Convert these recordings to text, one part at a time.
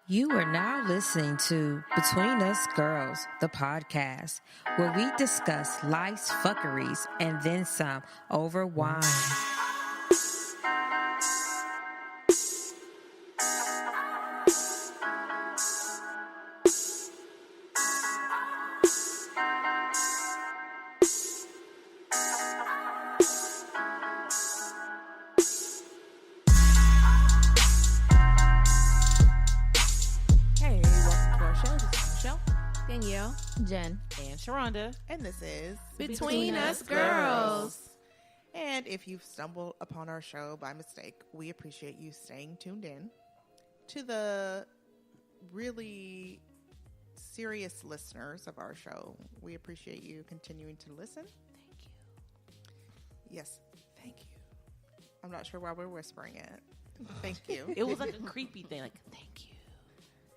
You are now listening to Between Us Girls, the podcast, where we discuss life's fuckeries and then some over wine. Jen and Sharonda, and this is Between Us Girls. And if you've stumbled upon our show by mistake, we appreciate you staying tuned in. To the really serious listeners of our show, we appreciate you continuing to listen. Thank you. Yes, thank you. I'm not sure why we're whispering it. Thank you. It was like a creepy thing, like thank you.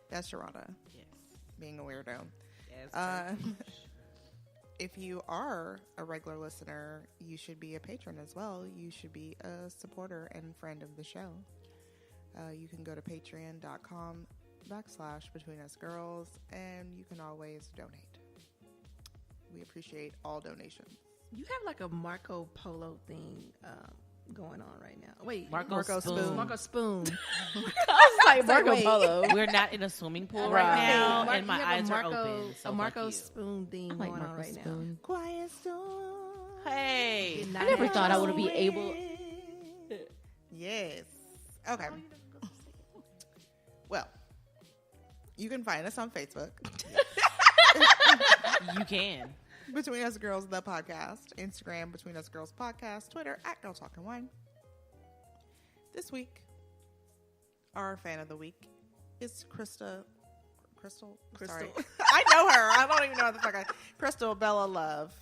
That's Sharonda. Yes. Being a weirdo. Yes. If you are a regular listener, you should be a patron as well. You should be a supporter and friend of the show. You can go to patreon.com/betweenusgirls and you can always donate. We appreciate all donations. You have like a Marco Polo thing going on right now. Wait, Marco Spoon. Marco Spoon. I was like Marco Polo. We're not in a swimming pool right now, and my eyes are open. So a Marco Spoon thing going on right now. Quiet storm. Hey, I never thought I would be able. Yes. Okay. Well, you can find us on Facebook. You can. Between Us Girls, the podcast. Instagram, Between Us Girls Podcast. Twitter, @Girl Talking Wine. This week, our fan of the week is Crystal. Sorry. I know her. I don't even know what the fuck Crystal Bella Love.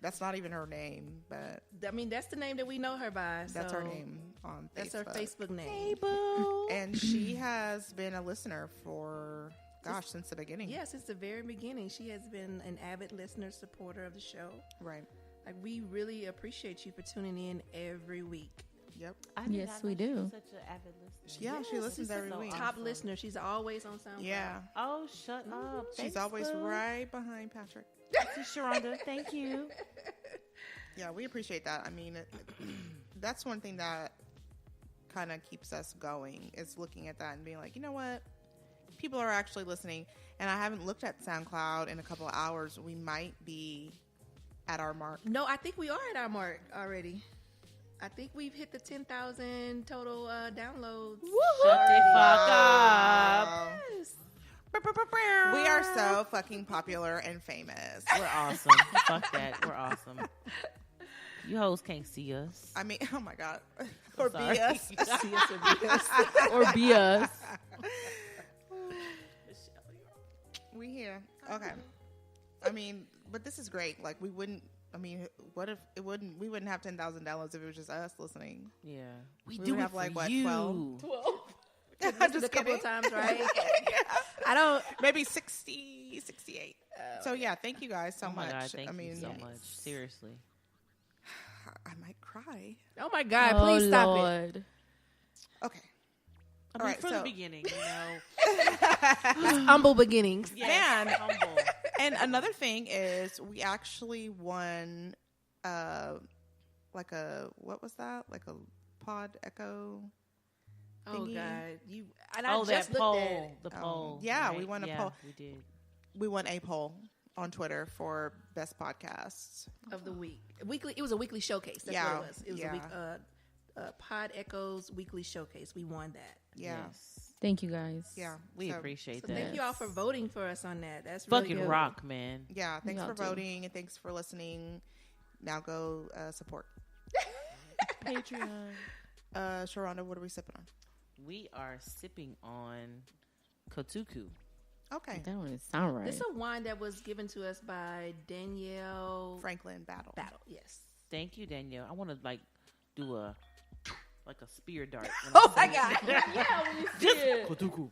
That's not even her name, but I mean, that's the name that we know her by. That's her name on Facebook. That's her Facebook name. Hey, boo. And she has been a listener for... Gosh, since the beginning. Yeah, since the very beginning. She has been an avid listener, supporter of the show. Right. Like, we really appreciate you for tuning in every week. Yep. Yes, we do. Such an avid listener. Yeah, she listens every week. Top listener. She's always on SoundCloud. Yeah. Oh, shut up. She's Thanks, always boo. right behind Patrick. This is Sharonda. Thank you. Yeah, we appreciate that. I mean, that's one thing that kind of keeps us going is looking at that and being like, you know what? People are actually listening, and I haven't looked at SoundCloud in a couple of hours. We might be at our mark. No, I think we are at our mark already. I think we've hit the 10,000 total downloads. Shut the fuck up. Yes. We are so fucking popular and famous. We're awesome. Fuck that. We're awesome. You hoes can't see us. I mean, oh my God. Or Sorry. be us. See us or be us. Or be us. We here. Okay. I mean, but this is great. Like, we wouldn't, I mean, what if it wouldn't, we wouldn't have 10,000 downloads if it was just us listening. Yeah. We do have like, what, 12? 12. I'm just a couple kidding. of times, right? Yeah. I don't. Maybe 60, 68. So yeah, thank you guys so Oh my much. God, thank I mean, you so much. Seriously. I might cry. Oh my God! Please stop Lord. it. Okay. I All mean, right, from so- the beginning, you know. Humble beginnings. Yes, Man. humble. And another thing is we actually won like a, what was that? Like a pod echo Oh thingy. God! You and I Oh, just that looked at poll. it. The poll. yeah, right? we won a Yeah, poll. We did. We won a poll on Twitter for best podcasts. Of the week. Weekly. It was a weekly showcase. That's Yeah, what it was. It was yeah. a week. Pod Echoes weekly showcase. We won that. Yeah. Yes. Thank you guys. Yeah. We So- appreciate So that. thank you all for voting for us on that. That's really Fucking good. rock, man. Yeah. Thanks Y'all for too. voting and thanks for listening. Now go support. Patreon. Sharonda, what are we sipping on? We are sipping on Kotuku. Okay. That don't even sound right. This is a wine that was given to us by Danielle Franklin Battle. Yes. Thank you, Danielle. I want to do a spear dart. when Oh I my say God! it. Yeah, when you see Just it. Kotuku.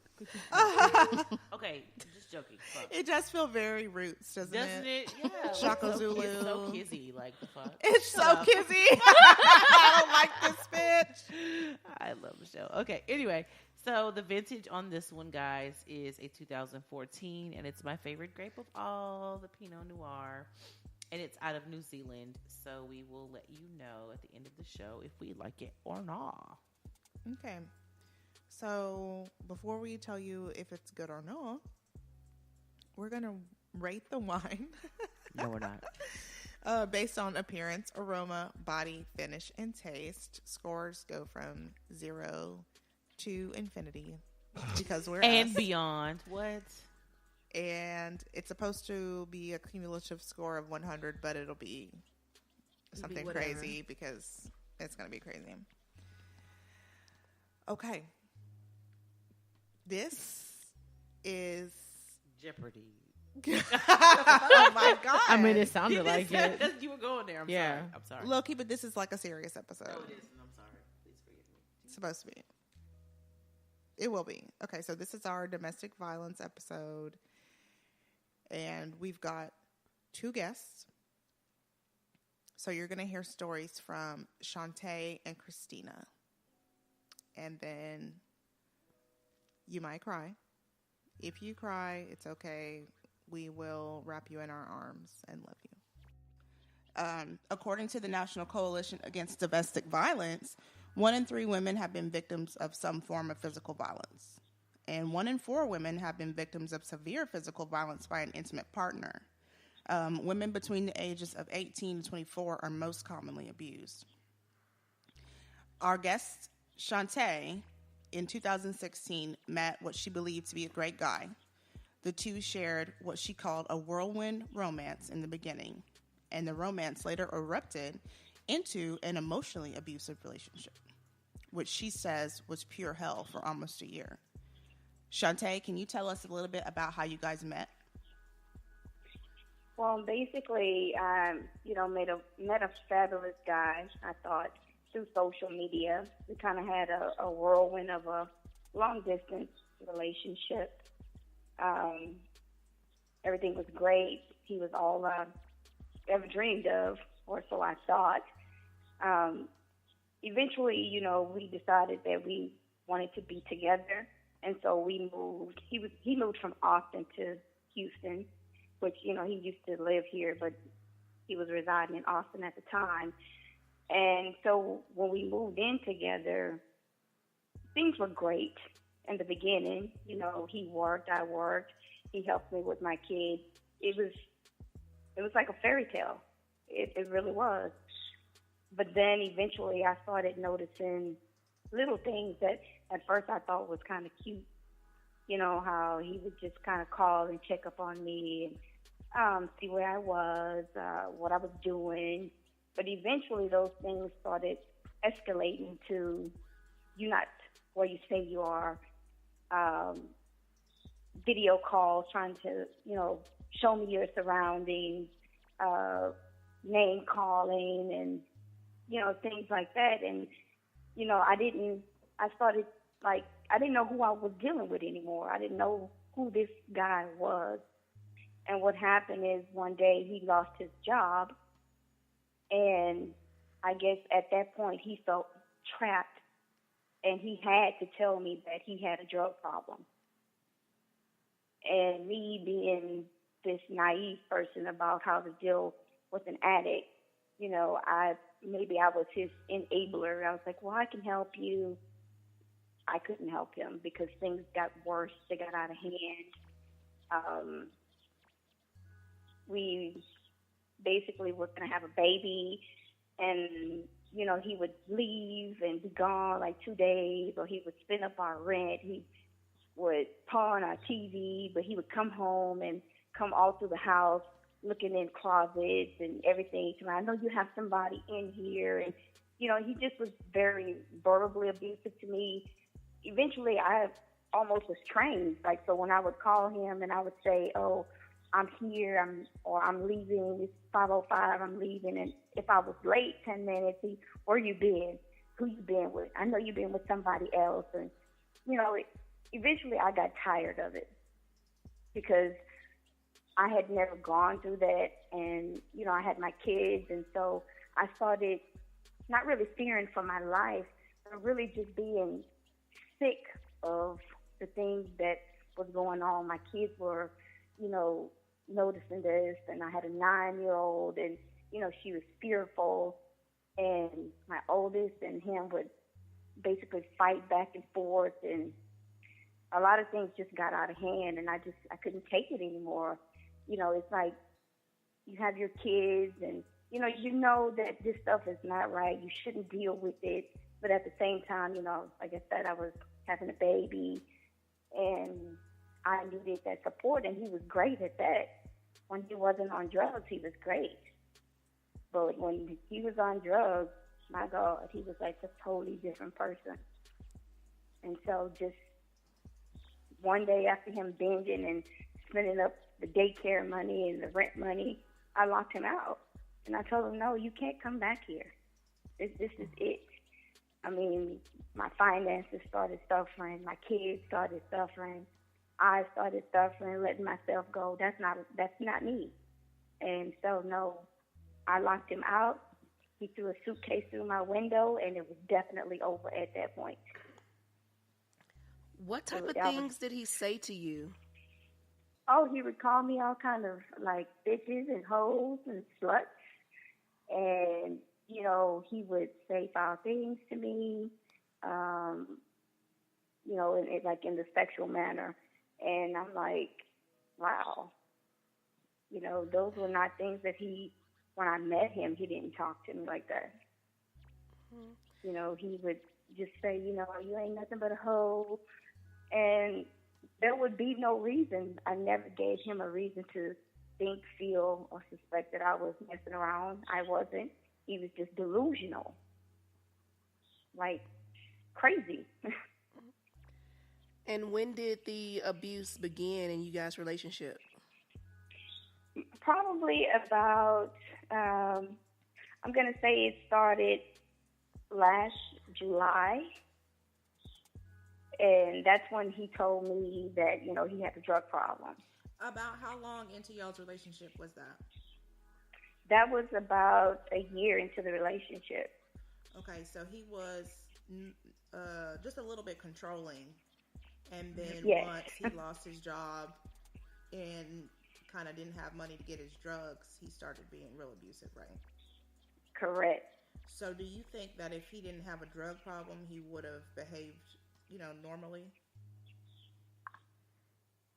Okay, just joking. Fuck. It does feel very roots, doesn't Doesn't it? Yeah. Shaka so Zulu. It's so kizzy, like the fuck. It's Shut so up. kizzy. I don't like this bitch. I love the show. Okay, anyway, so the vintage on this one, guys, is a 2014, and it's my favorite grape of all, the Pinot Noir, and it's out of New Zealand. So we will let you know at the end of the show if we like it or not. Okay. So before we tell you if it's good or not, we're going to rate the wine. No, we're not. Based on appearance, aroma, body, finish, and taste. Scores go from 0 to infinity because we're and us. beyond. What? And it's supposed to be a cumulative score of 100, but it'll be something crazy because it's going to be crazy. Okay. This is Jeopardy. oh my God. I mean, it sounded like it. You were going there. Yeah. I'm sorry. Low-key, but this is like a serious episode. No, it isn't. I'm sorry. Please forgive me. It's supposed to be. It will be. Okay, so this is our domestic violence episode. And we've got 2 guests. So you're going to hear stories from Shantia and Christina. And then you might cry. If you cry, it's okay. We will wrap you in our arms and love you. According to the National Coalition Against Domestic Violence, 1 in 3 women have been victims of some form of physical violence. And 1 in 4 women have been victims of severe physical violence by an intimate partner. Women between the ages of 18 to 24 are most commonly abused. Our guest, Shantia, in 2016, met what she believed to be a great guy. The two shared what she called a whirlwind romance in the beginning, and the romance later erupted into an emotionally abusive relationship, which she says was pure hell for almost a year. Shantia, can you tell us a little bit about how you guys met? Well, basically, met a fabulous guy, I thought, through social media. We kind of had a whirlwind of a long-distance relationship. Everything was great. He was all I ever dreamed of, or so I thought. Eventually, we decided that we wanted to be together, and so we moved. He moved from Austin to Houston, which, he used to live here, but he was residing in Austin at the time. And so when we moved in together, things were great in the beginning. He worked, I worked. He helped me with my kids. It was like a fairy tale. It really was. But then eventually I started noticing little things that at first I thought was kind of cute. How he would just kind of call and check up on me and see where I was, what I was doing. But eventually those things started escalating to, you're not where you say you are, video calls trying to, show me your surroundings, name calling and, things like that. And, I didn't know who I was dealing with anymore. I didn't know who this guy was. And what happened is one day he lost his job. And I guess at that point he felt trapped, and he had to tell me that he had a drug problem. And me being this naive person about how to deal with an addict, I was his enabler. I was like, well, I can help you. I couldn't help him because things got worse. They got out of hand. We basically were going to have a baby, and, he would leave and be gone like 2 days, or he would spend up our rent. He would pawn our TV, but he would come home and come all through the house looking in closets and everything. I know you have somebody in here. And, he just was very verbally abusive to me. Eventually, I almost was trained. So when I would call him and I would say, oh, I'm here, I'm leaving, it's 5:05, I'm leaving. And if I was late 10 minutes, where you been? Who you been with? I know you've been with somebody else. And, eventually I got tired of it because I had never gone through that. And, I had my kids. And so I started not really fearing for my life, really just being sick of the things that was going on. My kids were, noticing this, and I had a 9-year-old, and she was fearful, and my oldest and him would basically fight back and forth, and a lot of things just got out of hand, and I couldn't take it anymore. It's like you have your kids, and that this stuff is not right. You shouldn't deal with it, but at the same time, like I said, I was having a baby, and I needed that support, and he was great at that. When he wasn't on drugs, he was great. But when he was on drugs, my God, he was like a totally different person. And so just one day after him binging and spending up the daycare money and the rent money, I locked him out. And I told him, no, you can't come back here. This is it. I mean, my finances started suffering. My kids started suffering. I started suffering, letting myself go. That's not me. And so, no, I locked him out. He threw a suitcase through my window, and it was definitely over at that point. What type of things did he say to you? Oh, he would call me all kind of like bitches and hoes and sluts. And, he would say foul things to me, like in the sexual manner. And I'm like, wow. Those were not things that when I met him, he didn't talk to me like that. Mm-hmm. He would just say, you ain't nothing but a hoe. And there would be no reason. I never gave him a reason to think, feel, or suspect that I was messing around. I wasn't. He was just delusional. Like, crazy. And when did the abuse begin in you guys' relationship? Probably about, I'm going to say it started last July. And that's when he told me that, he had a drug problem. About how long into y'all's relationship was that? That was about a year into the relationship. Okay, so he was just a little bit controlling. And then yes. Once he lost his job and kind of didn't have money to get his drugs, he started being real abusive, right? Correct. So do you think that if he didn't have a drug problem, he would have behaved, normally?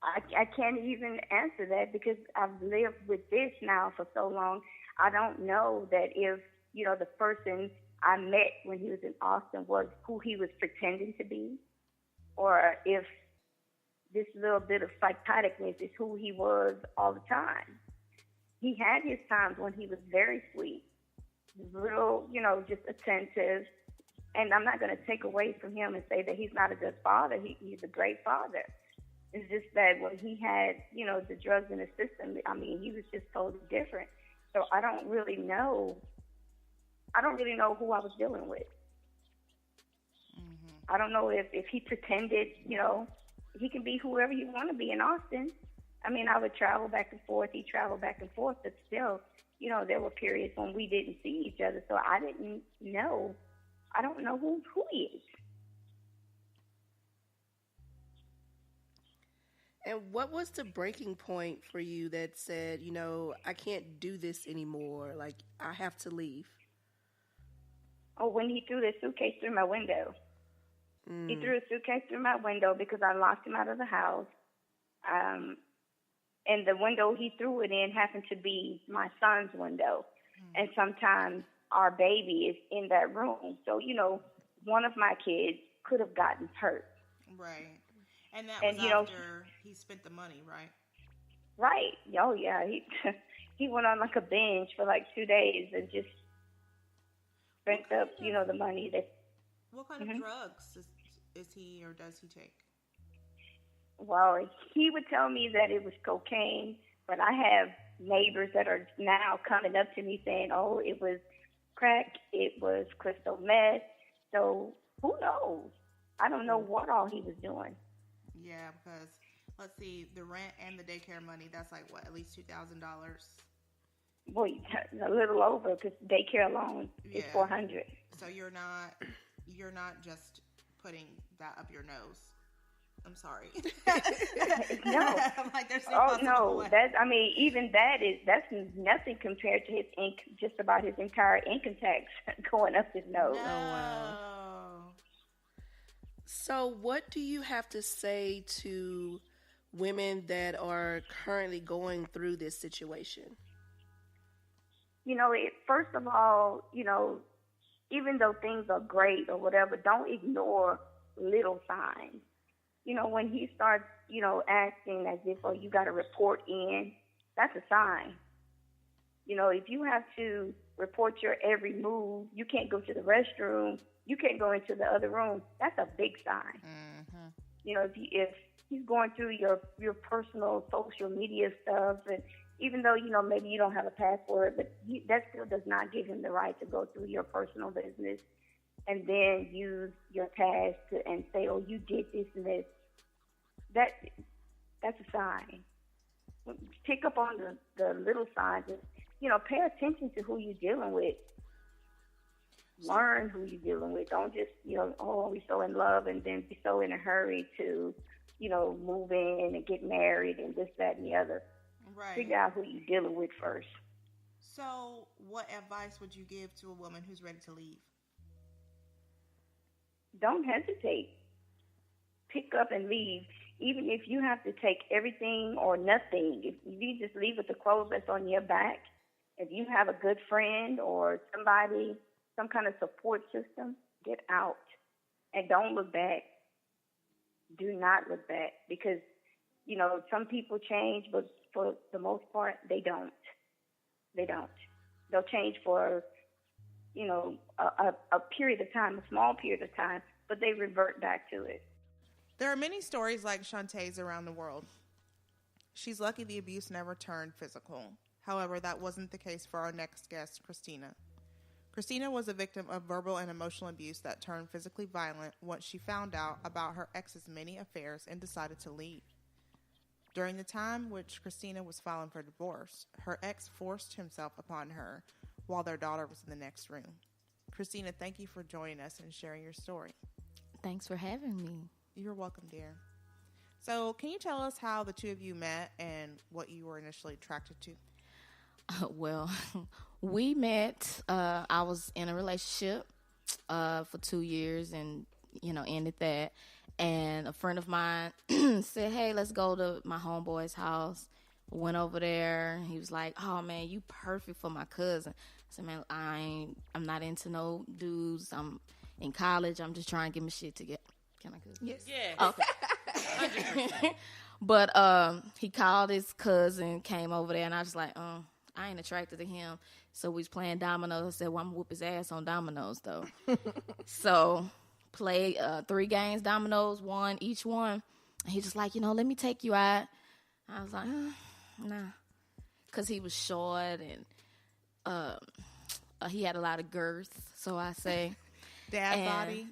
I can't even answer that because I've lived with this now for so long. I don't know that if, the person I met when he was in Austin was who he was pretending to be, or if this little bit of psychoticness is who he was all the time. He had his times when he was very sweet, real, just attentive. And I'm not going to take away from him and say that he's not a good father. He's a great father. It's just that when he had, the drugs in the system, I mean, he was just totally different. So I don't really know who I was dealing with. Mm-hmm. I don't know if he pretended, he can be whoever you want to be in Austin. I mean, I would travel back and forth. He traveled back and forth, but still, there were periods when we didn't see each other. So I didn't know. I don't know who he is. And what was the breaking point for you that said, I can't do this anymore? Like, I have to leave. Oh, when he threw the suitcase through my window. He threw a suitcase through my window because I locked him out of the house. And the window he threw it in happened to be my son's window. And sometimes our baby is in that room. So, one of my kids could have gotten hurt. Right. And that was after he spent the money, right? Right. Oh, yeah. He went on like a binge for like 2 days and just spent up, the money. What kind of drugs is he or does he take? Well, he would tell me that it was cocaine, but I have neighbors that are now coming up to me saying, oh, it was crack, it was crystal meth. So who knows? I don't know what all he was doing. Yeah, because let's see, the rent and the daycare money, that's like what, at least $2,000? Boy, a little over because daycare alone is $400. So you're not you're not just putting that up your nose. I'm sorry. No. I'm like, there's no Oh possible no, way. even that's nothing compared to just about his entire income tax going up his nose. No. wow. So, what do you have to say to women that are currently going through this situation? First of all, even though things are great or whatever, don't ignore little signs. When he starts, acting as if, oh, you got to report in, that's a sign. If you have to report your every move, you can't go to the restroom, you can't go into the other room, that's a big sign. Mm-hmm. If he's going through your personal social media stuff, and even though, maybe you don't have a password, but that still does not give him the right to go through your personal business and then use your past and say, oh, you did this and this. That's a sign. Pick up on the little signs and, pay attention to who you're dealing with. Learn who you're dealing with. Don't just, oh, we're so in love and then be so in a hurry to, move in and get married and this, that, and the other. Right. Figure out who you're dealing with first. So, what advice would you give to a woman who's ready to leave? Don't hesitate. Pick up and leave. Even if you have to take everything or nothing, if you just leave with the clothes that's on your back, if you have a good friend or somebody, some kind of support system, get out. And don't look back. Do not look back because, some people change, but for the most part, they don't. They don't. They'll change for, a period of time, a small period of time, but they revert back to it. There are many stories like Shantae's around the world. She's lucky the abuse never turned physical. However, that wasn't the case for our next guest, Christina. Christina was a victim of verbal and emotional abuse that turned physically violent once she found out about her ex's many affairs and decided to leave. During the time which Christina was filing for divorce, her ex forced himself upon her while their daughter was in the next room. Christina, thank you for joining us and sharing your story. Thanks for having me. You're welcome, dear. So, can you tell us how the two of you met and what you were initially attracted to? Well, we met. I was in a relationship for 2 years and, ended that. And a friend of mine said, hey, let's go to my homeboy's house. Went over there. He was like, oh, man, you perfect for my cousin. I said, man, I'm not into no dudes. I'm in college. I'm just trying to get my shit together. Can I cook? Yes. Yeah. Okay. 100%. But he called his cousin, came over there, and I was like, I ain't attracted to him. So we was playing dominoes. I said, well, I'm going to whoop his ass on dominoes, though. So played 3 games, dominoes, won each one. And he just like, let me take you out. I was like, nah. Because he was short and he had a lot of girth, so I say. Dad body?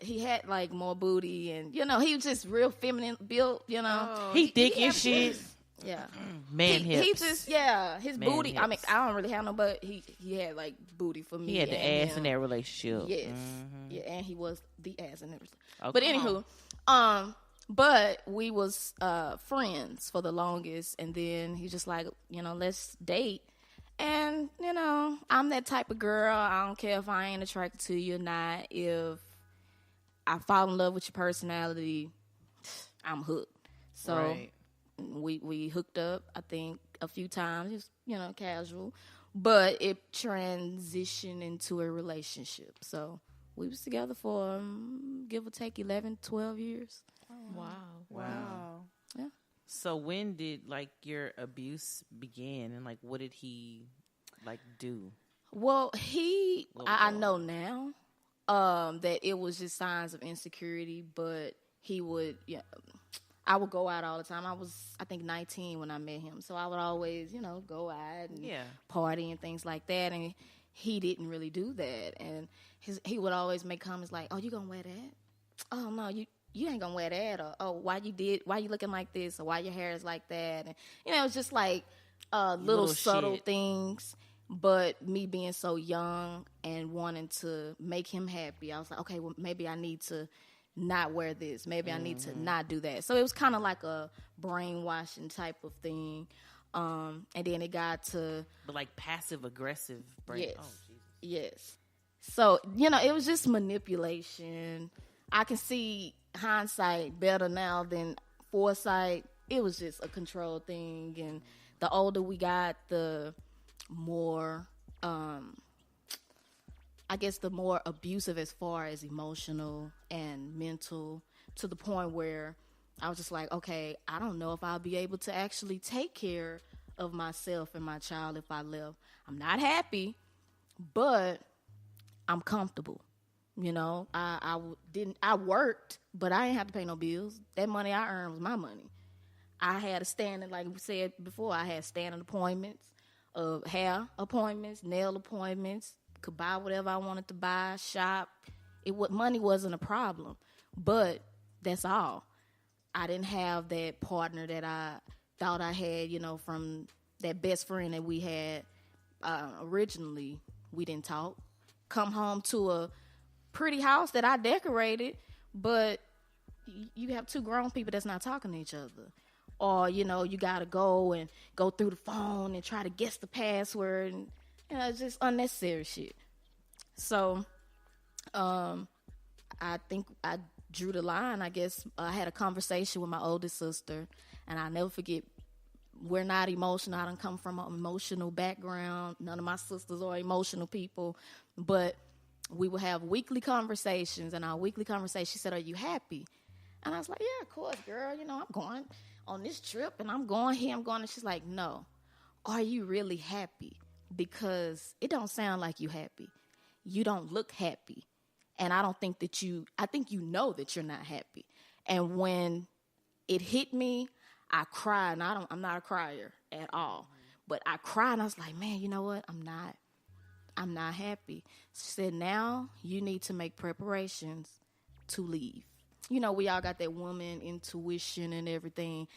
He had like more booty and, he was just real feminine built, Oh, he thick and shit. Yeah. Man hips. He just, his Man booty. hips. I mean, I don't really have no butt. He had like booty for me. He had the and ass him. in that relationship. Yes. Mm-hmm. Yeah, and he was the ass in everything. Oh, but come anywho, but we was friends for the longest, and then he just like, let's date. And, I'm that type of girl. I don't care if I ain't attracted to you or not. If I fall in love with your personality, I'm hooked. So Right. we hooked up, I think, a few times, just, casual. But it transitioned into a relationship. So we was together for, give or take, 11, 12 years. Wow. Yeah. So when did your abuse begin, and what did he do? Well, I Well, know now that it was just signs of insecurity, but he would, I would go out all the time. I was, I think, 19 when I met him. So I would always, go out and party and things like that. And he didn't really do that. And he would always make comments like, oh, you gonna wear that? Oh, no, you ain't gonna wear that. Or, oh, why you looking like this? Or why your hair is like that? And, it was just like little subtle shit. things. But me being so young and wanting to make him happy, I was like, okay, well, maybe I need to not wear this. Maybe I need to not do that. So it was kind of like a brainwashing type of thing. And then it got to... But like passive aggressive brain. Yes. Oh, Jesus. Yes. So, it was just manipulation. I can see hindsight better now than foresight. It was just a control thing. And the older we got, the more, I guess, the more abusive as far as emotional and mental, to the point where I was just like, okay, I don't know if I'll be able to actually take care of myself and my child if I live. I'm not happy, but I'm comfortable. I worked, but I didn't have to pay no bills. That money I earned was my money. I had a standing, like we said before, I had standing appointments, hair appointments, nail appointments, could buy whatever I wanted to buy, shop. Money wasn't a problem, but that's all. I didn't have that partner that I thought I had, from that best friend that we had originally. We didn't talk. Come home to a pretty house that I decorated, but you have two grown people that's not talking to each other. Or, you got to go through the phone and try to guess the password. And, it's just unnecessary shit. So, I think I drew the line. I guess I had a conversation with my oldest sister, and I'll never forget, we're not emotional. I don't come from an emotional background. None of my sisters are emotional people. But we would have weekly conversations, and our weekly conversation, she said, "Are you happy?" And I was like, "Yeah, of course, girl. I'm going on this trip, and I'm going here, I'm going." And she's like, "No. Are you really happy? Because it don't sound like you happy. You don't look happy. And I don't think that I think you know that you're not happy." And when it hit me, I cried. And I'm not a crier at all. But I cried, and I was like, man, you know what? I'm not happy. She said, now you need to make preparations to leave. We all got that woman intuition and everything.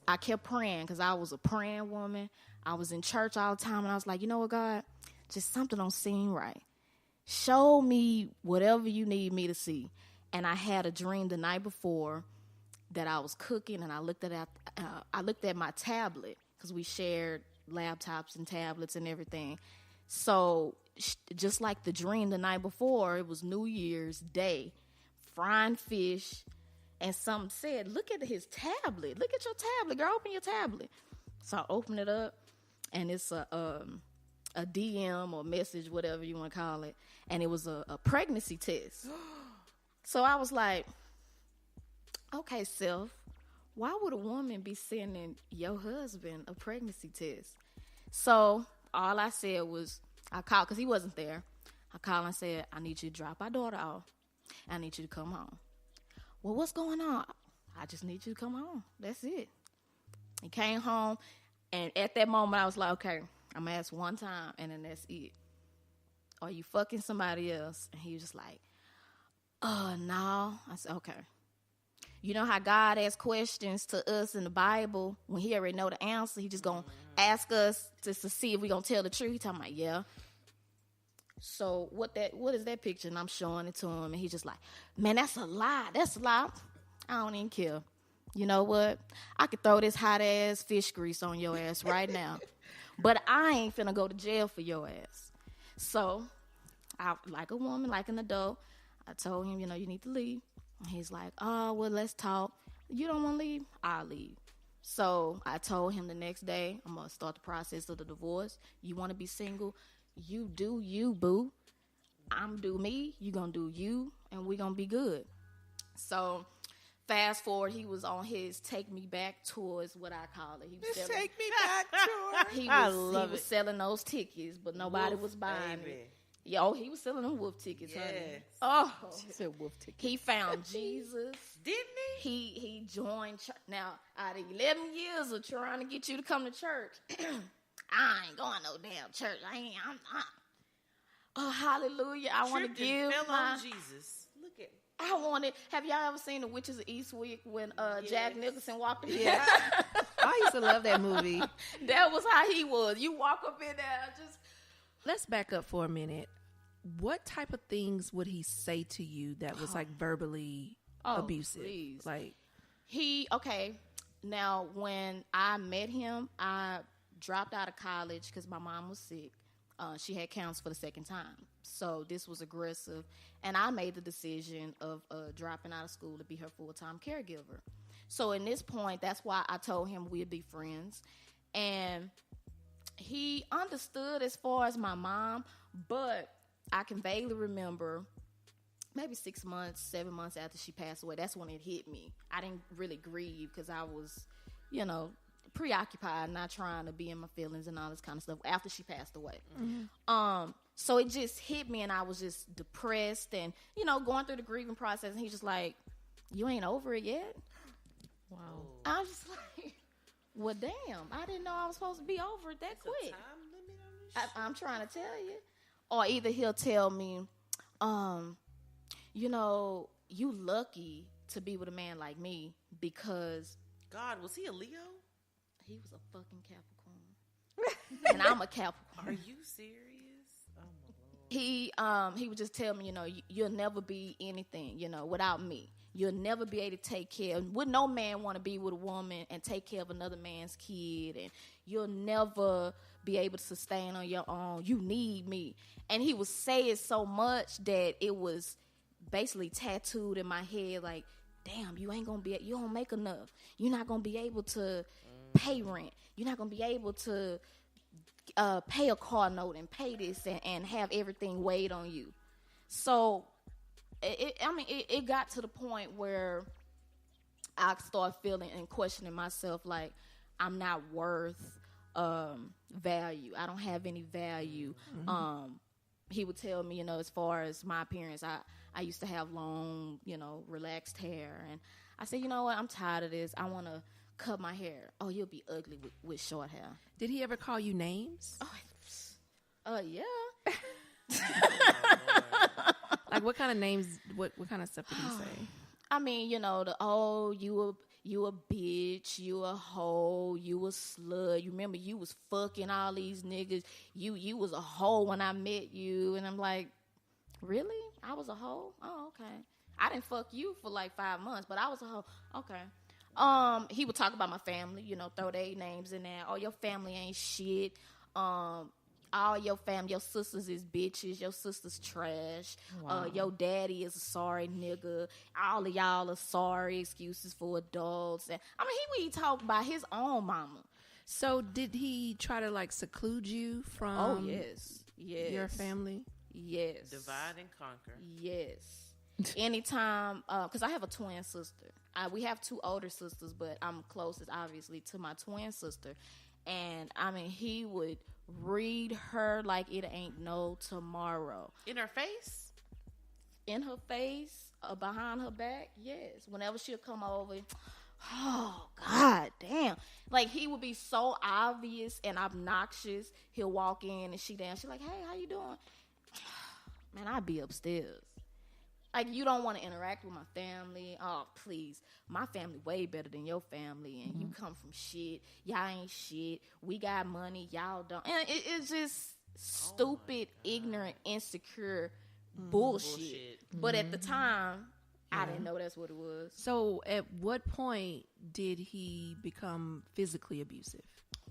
I kept praying because I was a praying woman. I was in church all the time, and I was like, you know what, God? Just something don't seem right. Show me whatever you need me to see. And I had a dream the night before that I was cooking, and I looked at my tablet because we shared laptops and tablets and everything. So just like the dream the night before, it was New Year's Day, frying fish, and something said, "Look at his tablet. Look at your tablet, girl. Open your tablet." So I opened it up, and it's a DM or message, whatever you want to call it, and it was a pregnancy test. So I was like, okay, self, why would a woman be sending your husband a pregnancy test? So all I said was, I called, because he wasn't there. I called and said, I need you to drop our daughter off. I need you to come home. Well, what's going on? I just need you to come home. That's it. He came home, and at that moment, I was like, okay, I'm going to ask one time, and then that's it. Are you fucking somebody else? And he was just like, no. I said, okay. You know how God asks questions to us in the Bible? When he already know the answer, he just going to ask us just to see if we going to tell the truth. He talking about, yeah. So what is that picture? And I'm showing it to him, and he's just like, man, that's a lie. That's a lie. I don't even care. You know what? I could throw this hot ass fish grease on your ass right now, but I ain't finna go to jail for your ass. So, like a woman, like an adult, I told him, you need to leave. And he's like, oh, well, let's talk. You don't want to leave? I'll leave. So I told him the next day, I'm going to start the process of the divorce. You want to be single? You do you, boo. I'm do me. You going to do you, and we going to be good. So fast forward, he was on his take me back tours, what I call it. He was selling, Take me back tour. he I was love it. selling those tickets, but nobody Wolf, was buying baby. it. Yo, he was selling them wolf tickets, honey. Yes. Oh, She said wolf ticket. he found Jesus. Didn't he? He joined church. Now, out of 11 years of trying to get you to come to church, I ain't going no damn church. I'm oh, hallelujah. I want to Tripped and give fell my... on Jesus. Look at I wanted... Have y'all ever seen The Witches of Eastwick when Jack Nicholson walked in? Yeah. I used to love that movie. That was how he was. You walk up in there, just... let's back up for a minute. What type of things would he say to you that was like verbally abusive? Please. Like Now, when I met him, I dropped out of college because my mom was sick. She had cancer for the second time. So this was aggressive. And I made the decision of dropping out of school to be her full-time caregiver. So in this point, that's why I told him we'd be friends. And he understood as far as my mom, but I can vaguely remember maybe 6 months, 7 months after she passed away, that's when it hit me. I didn't really grieve because I was, preoccupied, not trying to be in my feelings and all this kind of stuff after she passed away. Mm-hmm. So it just hit me and I was just depressed and, going through the grieving process. And he's just like, you ain't over it yet? Wow. I was just like, well, damn, I didn't know I was supposed to be over it that quick. Time limit on this I'm trying to tell you. Or either he'll tell me, you lucky to be with a man like me because... God, was he a Leo? He was a fucking Capricorn. And I'm a Capricorn. Are you serious? Oh, my Lord. He would just tell me, you'll never be anything, without me. You'll never be able to take care. Would no man want to be with a woman and take care of another man's kid? And you'll never be able to sustain on your own. You need me. And he would say it so much that it was basically tattooed in my head. Like, damn, you don't make enough. You're not gonna be able to pay rent. You're not gonna be able to pay a car note and pay this and have everything weighed on you. So. It got to the point where I started feeling and questioning myself, like, I'm not worth value. I don't have any value. Mm-hmm. He would tell me, as far as my appearance, I used to have long, relaxed hair. And I said, you know what? I'm tired of this. I want to cut my hair. Oh, you'll be ugly with short hair. Did he ever call you names? Yeah. Like, what kind of names, what kind of stuff did he say? I mean, you a bitch, you a hoe, you a slut. You remember you was fucking all these niggas. You was a hoe when I met you. And I'm like, really? I was a hoe? Oh, okay. I didn't fuck you for like 5 months, but I was a hoe. Okay. He would talk about my family, throw their names in there. Oh, your family ain't shit. All your family, your sisters is bitches. Your sisters trash. Wow. Your daddy is a sorry nigga. All of y'all are sorry. Excuses for adults. And he would talk about his own mama. So did he try to like seclude you from? Oh yes. Your family. Yes. Divide and conquer. Yes. Anytime, because I have a twin sister. We have 2 older sisters, but I'm closest, obviously, to my twin sister. And he would read her like it ain't no tomorrow. In her face? In her face, behind her back, yes. Whenever she'll come over, oh, God damn. Like, he would be so obvious and obnoxious. He'll walk in and she's like, hey, how you doing? Man, I'd be upstairs. Like, you don't want to interact with my family. Oh, please. My family way better than your family. And you come from shit. Y'all ain't shit. We got money. Y'all don't. And it's just stupid, ignorant, insecure bullshit. But at the time, I didn't know that's what it was. So at what point did he become physically abusive?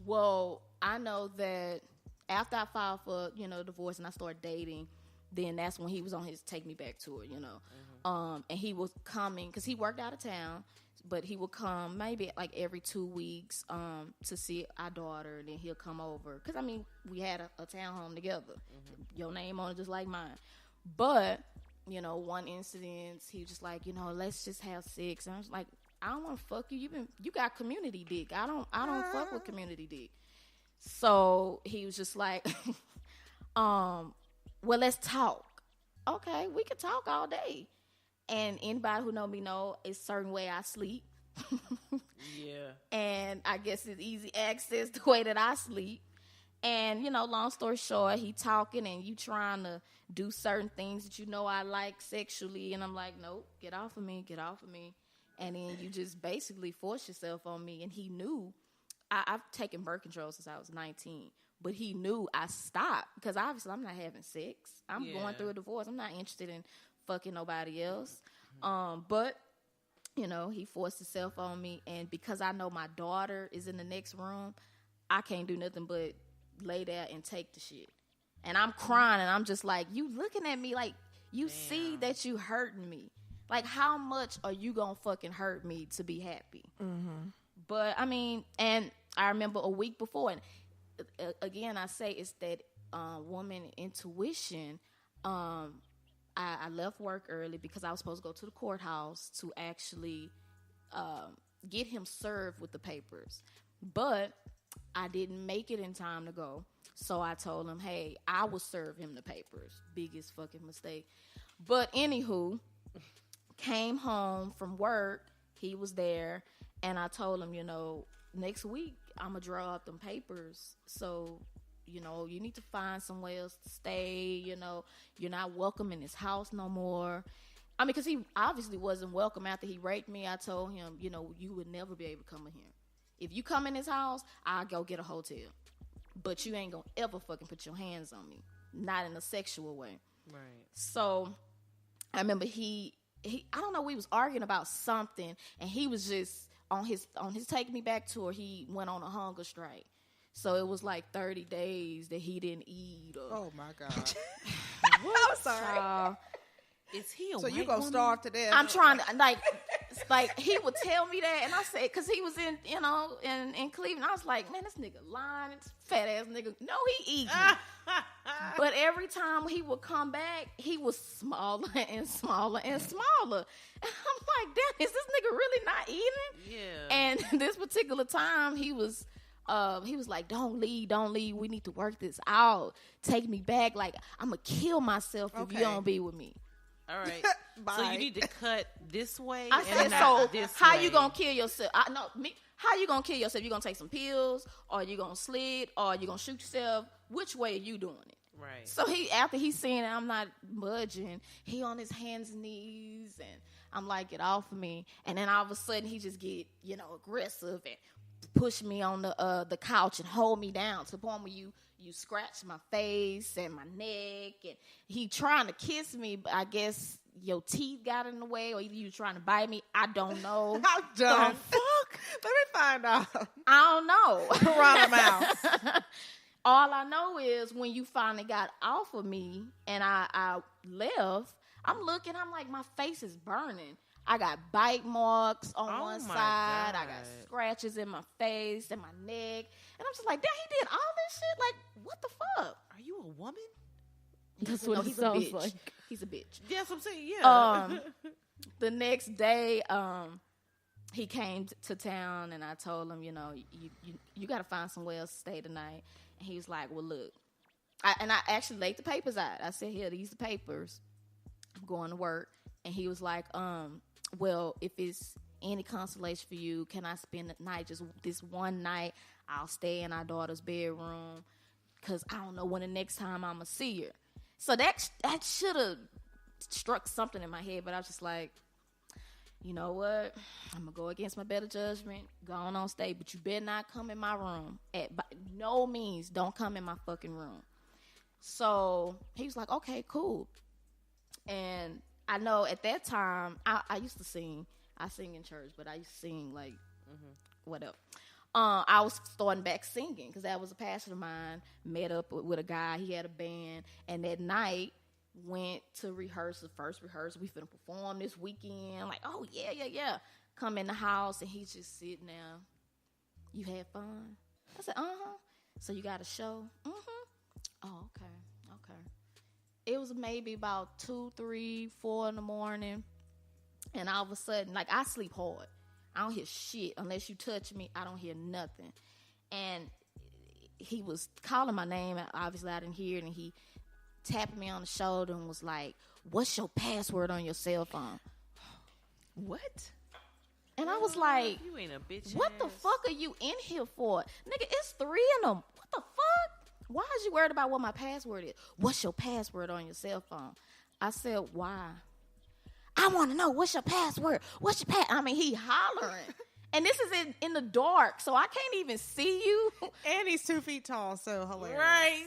Well, I know that after I filed for, divorce and I started dating, then that's when he was on his Take Me Back tour, and he was coming because he worked out of town, but he would come maybe like every 2 weeks to see our daughter, and then he'll come over because we had a townhome together, your name on it just like mine. But one incident, he was just like, let's just have sex, and I was like, I don't want to fuck you. You got community dick. I don't fuck with community dick. So he was just like, well, let's talk. Okay, we can talk all day. And anybody who know me know it's a certain way I sleep. Yeah. And I guess it's easy access the way that I sleep. And, long story short, he talking and you trying to do certain things that I like sexually. And I'm like, nope, get off of me. And then you just basically force yourself on me. And he knew I've taken birth control since I was 19. but he knew I stopped because obviously I'm not having sex. I'm going through a divorce. I'm not interested in fucking nobody else. But you know, he forced himself on me, and because I know my daughter is in the next room, I can't do nothing but lay there and take the shit. And I'm crying, and I'm just like, you looking at me like you see that you hurting me. Like, how much are you gonna fucking hurt me to be happy? Mm-hmm. But I mean, and I remember a week before, and again, I say it's that woman intuition. I left work early because I was supposed to go to the courthouse to actually get him served with the papers. But I didn't make it in time to go. So I told him, hey, I will serve him the papers. Biggest fucking mistake. But anywho, came home from work. He was there. And I told him, you know, next week I'm going to draw up them papers. So, you know, you need to find somewhere else to stay. You know, you're not welcome in his house no more. I mean, because he obviously wasn't welcome after he raped me. I told him, you know, you would never be able to come in here. If you come in his house, I'll go get a hotel. But you ain't going to ever fucking put your hands on me. Not in a sexual way. Right. So I remember he I don't know, we was arguing about something, and he was just on his Take Me Back tour, he went on a hunger strike. So it was like 30 days that he didn't eat. Or, Oh my God. I'm sorry. Is he a So you white gonna woman? starve to death? I'm trying to like he would tell me that, and I said, because he was in Cleveland, I was like, man, this nigga lying, this fat ass nigga. No, he eating. But every time he would come back, he was smaller and smaller and smaller. And I'm like, damn, is this nigga really not eating? Yeah. And this particular time, he was like, don't leave. We need to work this out. Take me back. Like, I'm going to kill myself if you don't be with me. All right. Bye. So you need to cut this way. I and said, not so this how way. you going to kill yourself? How you going to kill yourself? You going to take some pills, or you going to slid, or you going to shoot yourself? Which way are you doing it? Right. So after he's seeing that I'm not budging, he on his hands and knees, and I'm like, get off of me. And then all of a sudden he just get, aggressive and push me on the couch and hold me down to the point where you scratch my face and my neck, and he trying to kiss me, but I guess your teeth got in the way, or either you trying to bite me. I don't know. How done? The fuck? Let me find out. I don't know. Around the mouth. All I know is when you finally got off of me and I left, I'm looking, I'm like, my face is burning. I got bite marks on one side. God. I got scratches in my face and my neck. And I'm just like, damn, he did all this shit? Like, what the fuck? Are you a woman? That's what he's sounds like. He's a bitch. Yes, I'm saying, yeah. The next day, he came to town, and I told him, you got to find somewhere else to stay tonight. And he was like, well, look. I actually laid the papers out. I said, here, these are the papers. I'm going to work. And he was like, well, if it's any consolation for you, can I spend the night, just this one night? I'll stay in our daughter's bedroom because I don't know when the next time I'm going to see her. So that should have struck something in my head, but I was just like, you know what? I'm going to go against my better judgment. Go on stay, but you better not come in my room. By no means, don't come in my fucking room. So he was like, okay, cool. And I know at that time, I used to sing. I sing in church, but I used to sing like whatever. I was starting back singing because that was a passion of mine. Met up with a guy. He had a band. And that night, went to rehearsal, first rehearsal. We finna perform this weekend. I'm like, oh, yeah. Come in the house, and he's just sitting there. You had fun? I said, uh-huh. So you got a show? Mm-hmm. Oh, okay. It was maybe about 2, 3, 4 in the morning. And all of a sudden, like, I sleep hard. I don't hear shit. Unless you touch me, I don't hear nothing. And he was calling my name. Obviously, I didn't hear it. And he tapped me on the shoulder and was like, what's your password on your cell phone? What? And I was like, you ain't a bitch. What the fuck are you in here for? Nigga, it's 3 in them. What the fuck? Why is you worried about what my password is? What's your password on your cell phone? I said, why? I want to know, what's your password? What's your I mean, he hollering. And this is in the dark, so I can't even see you. And he's 2 feet tall, so hilarious. Right.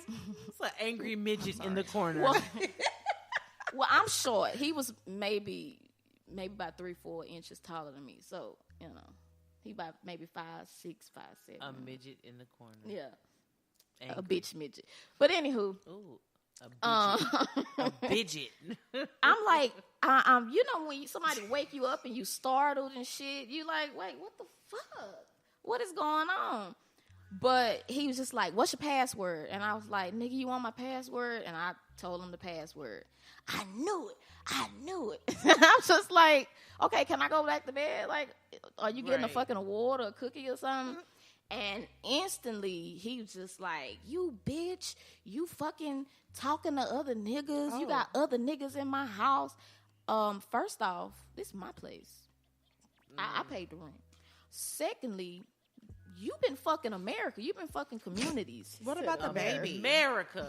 It's an angry midget in the corner. Well, I'm short. He was maybe about 3-4 inches taller than me. So, he about maybe 5'6", 5'7". A midget in the corner. Yeah. Angry. A bitch midget. But anywho. Ooh. A midget. I'm like, when somebody wake you up and you startled and shit, you like, wait, what the fuck? What is going on? But he was just like, what's your password? And I was like, nigga, you want my password? And I told him the password. I knew it. I'm just like, okay, can I go back to bed? Like, are you getting a fucking award or a cookie or something? And instantly, he was just like, you bitch, you fucking talking to other niggas. Oh. You got other niggas in my house. First off, this is my place. I paid the rent. Secondly, you've been fucking America. You've been fucking communities. What about the baby? America.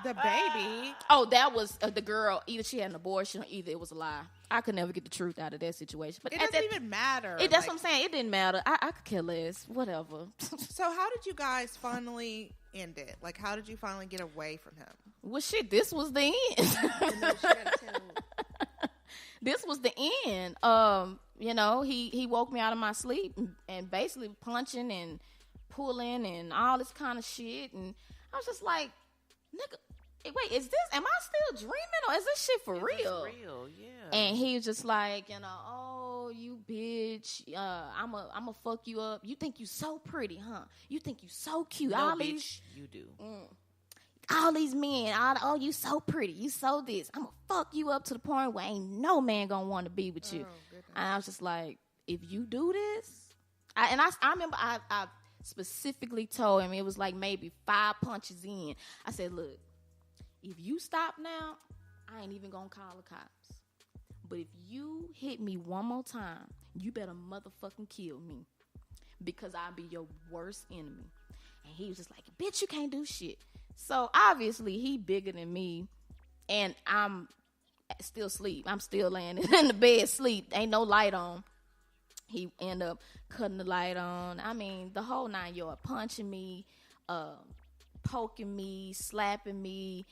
The baby. Oh, that was the girl. Either she had an abortion or either it was a lie. I could never get the truth out of that situation. But it doesn't even matter. That's what I'm saying. It didn't matter. I could care less. Whatever. So how did you guys finally end it? Like, how did you finally get away from him? Well, shit, this was the end. This was the end. He woke me out of my sleep and basically punching and pulling and all this kind of shit. And I was just like, nigga, wait, am I still dreaming or is this shit for real? It's real, yeah. And he was just like, oh, you bitch, I'ma fuck you up. You think you so pretty, huh? You think you so cute. No, bitch, you do. All these men, you so pretty, you so this. I'm gonna fuck you up to the point where ain't no man gonna want to be with you. And I was just like, if you do this, I remember I specifically told him, it was like maybe 5 punches in. I said, look, if you stop now, I ain't even gonna call the cops. But if you hit me one more time, you better motherfucking kill me, because I'll be your worst enemy. And he was just like, bitch, you can't do shit. So obviously he bigger than me, and I'm still asleep. I'm still laying in the bed sleep. Ain't no light on. He end up cutting the light on. I mean, the whole 9 yards, punching me, poking me, slapping me.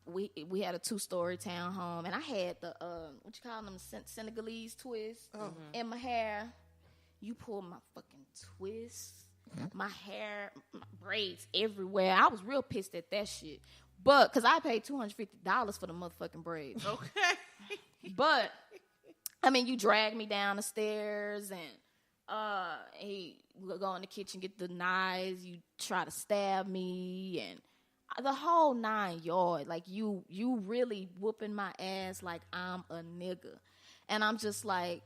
We had a 2-story townhome, and I had the what you call them, Senegalese twists in my hair. You pull my fucking twists. My hair, my braids everywhere. I was real pissed at that shit. But, because I paid $250 for the motherfucking braids. Okay. But, I mean, you drag me down the stairs, and he would go in the kitchen, get the knives. You try to stab me, and the whole 9 yards. Like, you really whooping my ass like I'm a nigga. And I'm just like,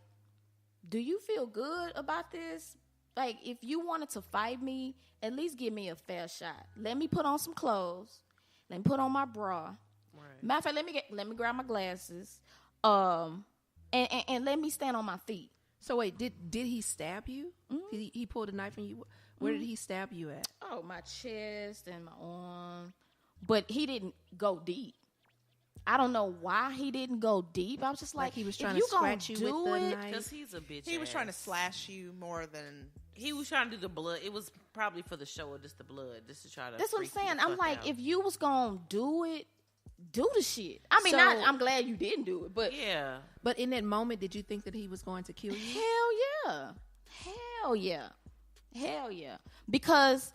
do you feel good about this? Like, if you wanted to fight me, at least give me a fair shot. Let me put on some clothes. Let me put on my bra. Right. Matter of fact, let me grab my glasses. And let me stand on my feet. So wait, did he stab you? Mm-hmm. He pulled a knife on you. Where did he stab you at? Oh, my chest and my arm. But he didn't go deep. I don't know why he didn't go deep. I was just like, he was trying to scratch you with the knife. Because he's a bitch. He was trying to slash you more than... He was trying to do the blood. It was probably for the show or just the blood, just to try to... That's what I'm saying. I'm like, out. If you was going to do it, do the shit. I mean, I'm glad you didn't do it, but... Yeah. But in that moment, did you think that he was going to kill you? Hell yeah. Because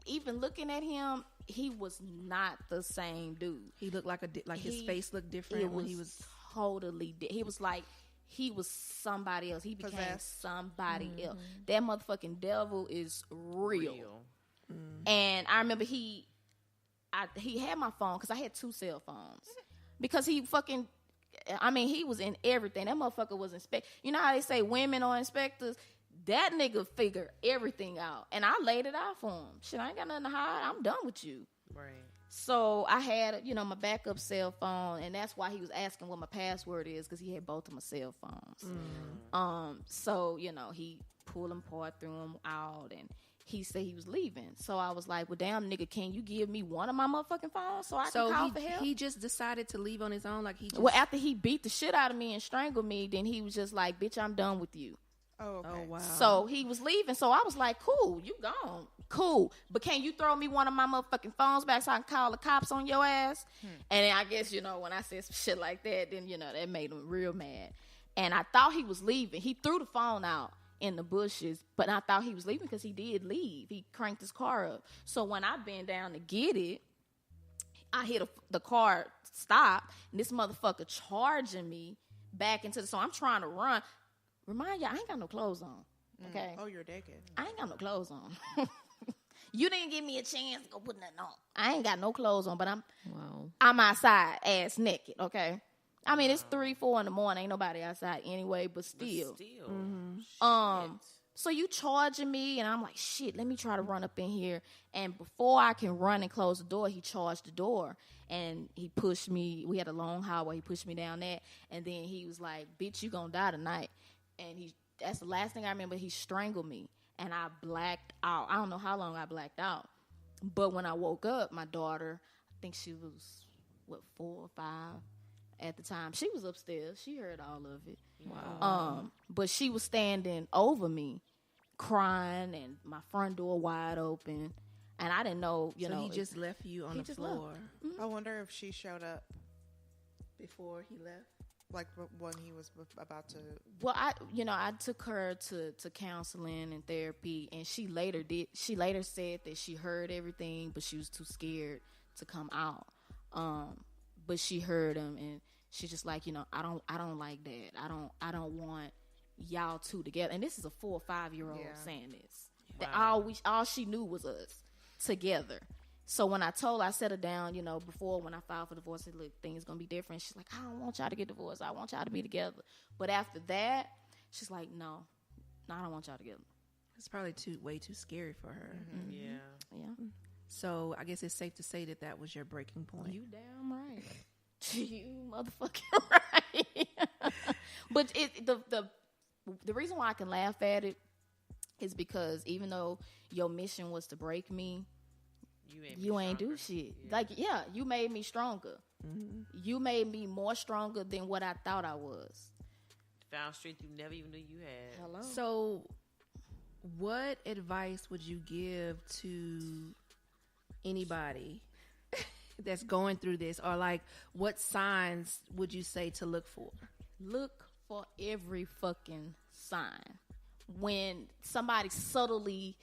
even looking at him, he was not the same dude. He looked like his face looked different when he was... Totally... He was like... He was somebody else. He became somebody else. That motherfucking devil is real. And I remember he had my phone because I had 2 cell phones. Because he fucking, I mean, he was in everything. That motherfucker was you know how they say women are inspectors? That nigga figured everything out. And I laid it out for him. Shit, I ain't got nothing to hide. I'm done with you. Right. So I had, my backup cell phone, and that's why he was asking what my password is, because he had both of my cell phones. So, he pulled them apart, threw them out, and he said he was leaving. So I was like, well, damn, nigga, can you give me one of my motherfucking phones so I can call for help? He just decided to leave on his own? Like, he just... Well, after he beat the shit out of me and strangled me, then he was just like, bitch, I'm done with you. Oh, okay. Oh, wow. So he was leaving. So I was like, cool, you gone. Cool. But can you throw me one of my motherfucking phones back so I can call the cops on your ass? And then I guess, you know, when I said some shit like that, then, you know, that made him real mad. And I thought he was leaving. He threw the phone out in the bushes, but I thought he was leaving because he did leave. He cranked his car up. So when I bent down to get it, I hit the car stop, and this motherfucker charging me back into the... So I'm trying to run. Remind y'all, I ain't got no clothes on. Okay. Oh, you're naked. I ain't got no clothes on. You didn't give me a chance to go put nothing on. I ain't got no clothes on, but I'm outside, ass naked. Okay. I mean, it's 3, 4 in the morning. Ain't nobody outside anyway, but still. So you charging me, and I'm like, shit, let me try to run up in here. And before I can run and close the door, he charged the door. And he pushed me. We had a long hallway. He pushed me down that. And then he was like, bitch, you gonna die tonight. And that's the last thing I remember. He strangled me. And I blacked out. I don't know how long I blacked out. But when I woke up, my daughter, I think she was, 4 or 5 at the time. She was upstairs. She heard all of it. Wow. But she was standing over me, crying, and my front door wide open. And I didn't know, you know. So he just left you on the floor. I wonder if she showed up before he left. Like when he was about to... Well, I took her to counseling and therapy, and she later said that she heard everything, but she was too scared to come out. But she heard him, and she's just like, you know, I don't like that. I don't want y'all two together. And this is a 4 or 5 year old saying this. Wow. That all she knew was us together. So when I told her, I set her down, you know, before when I filed for divorce, I said, look, things going to be different. She's like, I don't want y'all to get divorced. I want y'all to be together. But after that, she's like, no, I don't want y'all together. It's probably way too scary for her. Mm-hmm. Yeah. So I guess it's safe to say that was your breaking point. You damn right. You motherfucking right. But the reason why I can laugh at it is because even though your mission was to break me, you ain't do shit. Yeah. Like, yeah, you made me stronger. Mm-hmm. You made me more stronger than what I thought I was. Found strength you never even knew you had. Hello. So, what advice would you give to anybody that's going through this? Or, like, what signs would you say to look for? Look for every fucking sign. When somebody subtly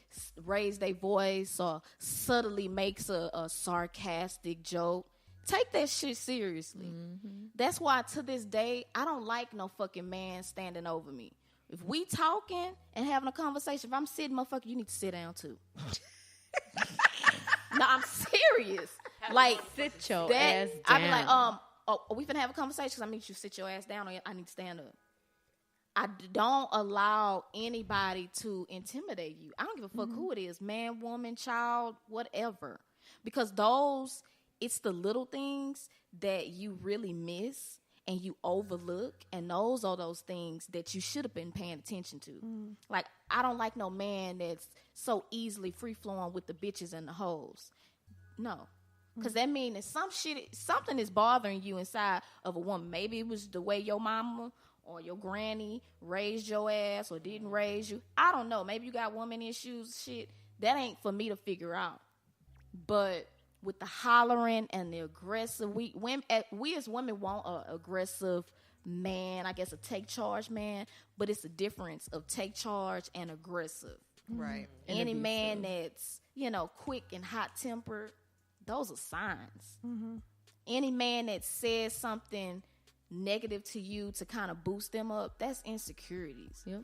raise their voice or subtly makes a sarcastic joke, take that shit seriously. Mm-hmm. That's why to this day, I don't like no fucking man standing over me. If we talking and having a conversation, if I'm sitting, motherfucker, you need to sit down too. No, I'm serious. Like, sit your that, ass down. I be like, are we finna have a conversation? Because I need you to sit your ass down, or I need to stand up. I don't allow anybody to intimidate you. I don't give a fuck who it is, man, woman, child, whatever. Because it's the little things that you really miss and you overlook, and those are those things that you should have been paying attention to. Like, I don't like no man that's so easily free-flowing with the bitches and the hoes. No. Because that means that something is bothering you inside of a woman. Maybe it was the way your mama or your granny raised your ass or didn't raise you. I don't know. Maybe you got woman issues, shit. That ain't for me to figure out. But with the hollering and the aggressive, we as women want an aggressive man, I guess a take charge man, but it's a difference of take charge and aggressive. Right. Any man that's, quick and hot-tempered, those are signs. Mm-hmm. Any man that says something negative to you to kind of boost them up, that's insecurities. Yep.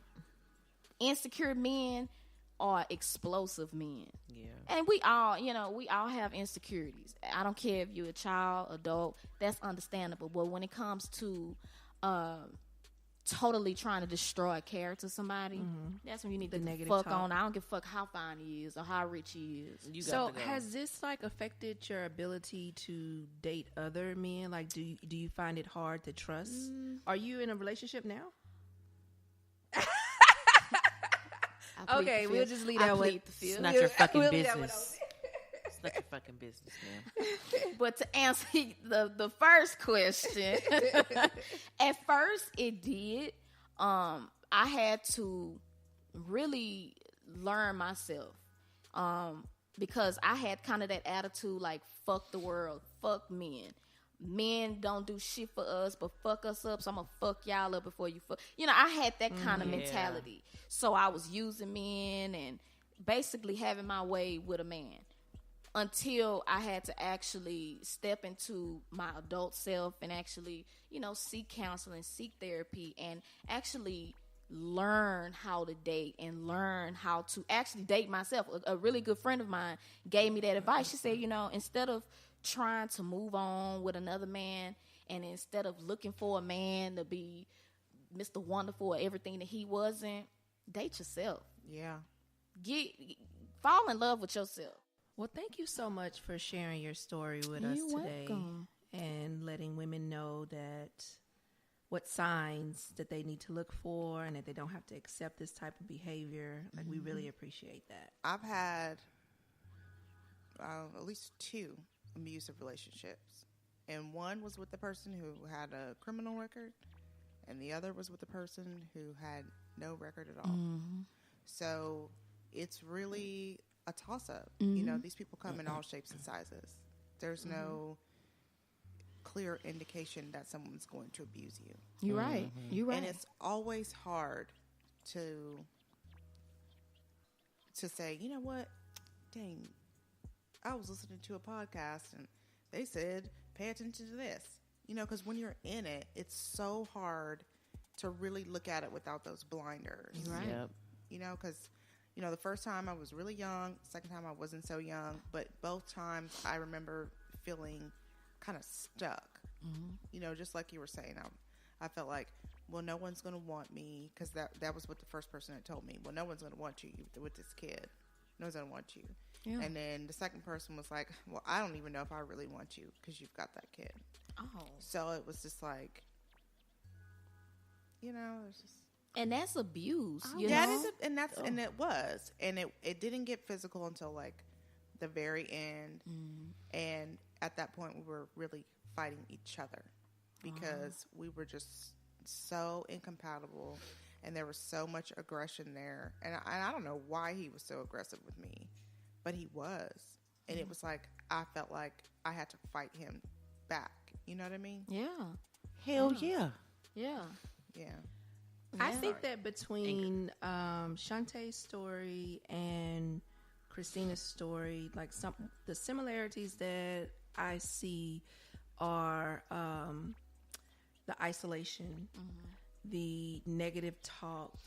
Insecure men are explosive men. Yeah. And we all have insecurities. I don't care if you're a child, adult, that's understandable. But when it comes to totally trying to destroy a character of somebody, that's when you need to fuck on. I don't give a fuck how fine he is or how rich he is. So has this affected your ability to date other men? Like, do you find it hard to trust? Are you in a relationship now? Okay, we'll just leave that I one. plead the It's fifth. not your fucking We'll leave that one business. It's not your fucking business, man. But to answer the first question, at first it did. I had to really learn myself. Because I had kind of that attitude like, fuck the world, fuck men. Men don't do shit for us, but fuck us up, so I'm gonna fuck y'all up before you fuck. You know, I had that kind of mentality. So I was using men and basically having my way with a man until I had to actually step into my adult self and actually, you know, seek counseling, seek therapy, and actually learn how to date and learn how to actually date myself. A really good friend of mine gave me that advice. She said, you know, instead of trying to move on with another man and instead of looking for a man to be Mr. Wonderful or everything that he wasn't, date yourself. Yeah. Fall in love with yourself. Well, thank you so much for sharing your story with us You're today welcome. and letting women know that what signs that they need to look for and that they don't have to accept this type of behavior. Like, we really appreciate that. I've had at least 2 abusive relationships. And one was with the person who had a criminal record, and the other was with the person who had no record at all. So it's really a toss-up. You know, these people come in all shapes and sizes. There's no clear indication that someone's going to abuse you. You're right. You're right. And it's always hard to say, you know what, dang, I was listening to a podcast and they said, pay attention to this. You know, because when you're in it, it's so hard to really look at it without those blinders. Right. Yep. You know, because, you know, the first time I was really young, second time I wasn't so young, but both times I remember feeling kind of stuck. You know, just like you were saying, I felt like, well, no one's going to want me, because that was what the first person had told me. Well, no one's going to want you with this kid. No one's going to want you. Yeah. And then the second person was like, well, I don't even know if I really want you because you've got that kid. Oh. So it was just like, you know, it's just. And that's abuse. You That know? is, and it was, and it didn't get physical until like the very end, and at that point we were really fighting each other because we were just so incompatible, and there was so much aggression there, and I don't know why he was so aggressive with me, but he was, and it was like I felt like I had to fight him back. You know what I mean? Yeah. Hell yeah. Yeah. Yeah. I think that between Shantae's story and Christina's story, like the similarities that I see are the isolation, the negative talk.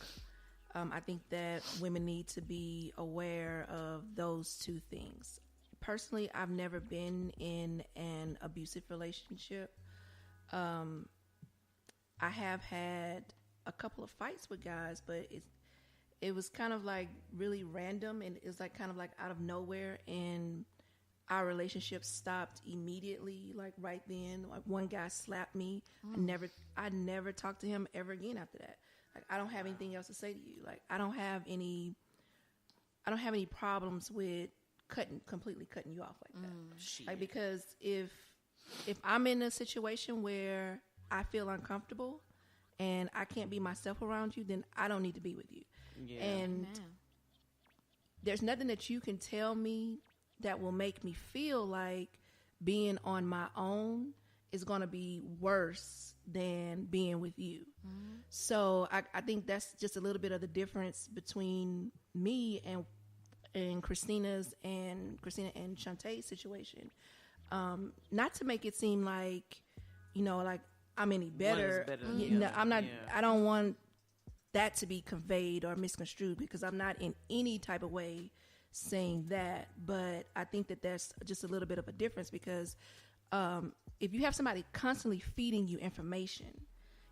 I think that women need to be aware of those 2 things. Personally, I've never been in an abusive relationship. I have had a couple of fights with guys, but it was kind of like really random, and it was like kind of like out of nowhere, and our relationship stopped immediately, like right then. Like one guy slapped me. I never talked to him ever again after that. Like, I don't have anything else to say to you. Like, I don't have any problems with completely cutting you off like that. Like, because if I'm in a situation where I feel uncomfortable and I can't be myself around you, then I don't need to be with you. Yeah. And there's nothing that you can tell me that will make me feel like being on my own is going to be worse than being with you. So I think that's just a little bit of the difference between me and Christina and Shantae's situation. Not to make it seem like, you know, like I'm any better. One is better than the No, other. I'm not. Yeah. I don't want that to be conveyed or misconstrued, because I'm not in any type of way saying that. But I think that that's just a little bit of a difference, because if you have somebody constantly feeding you information,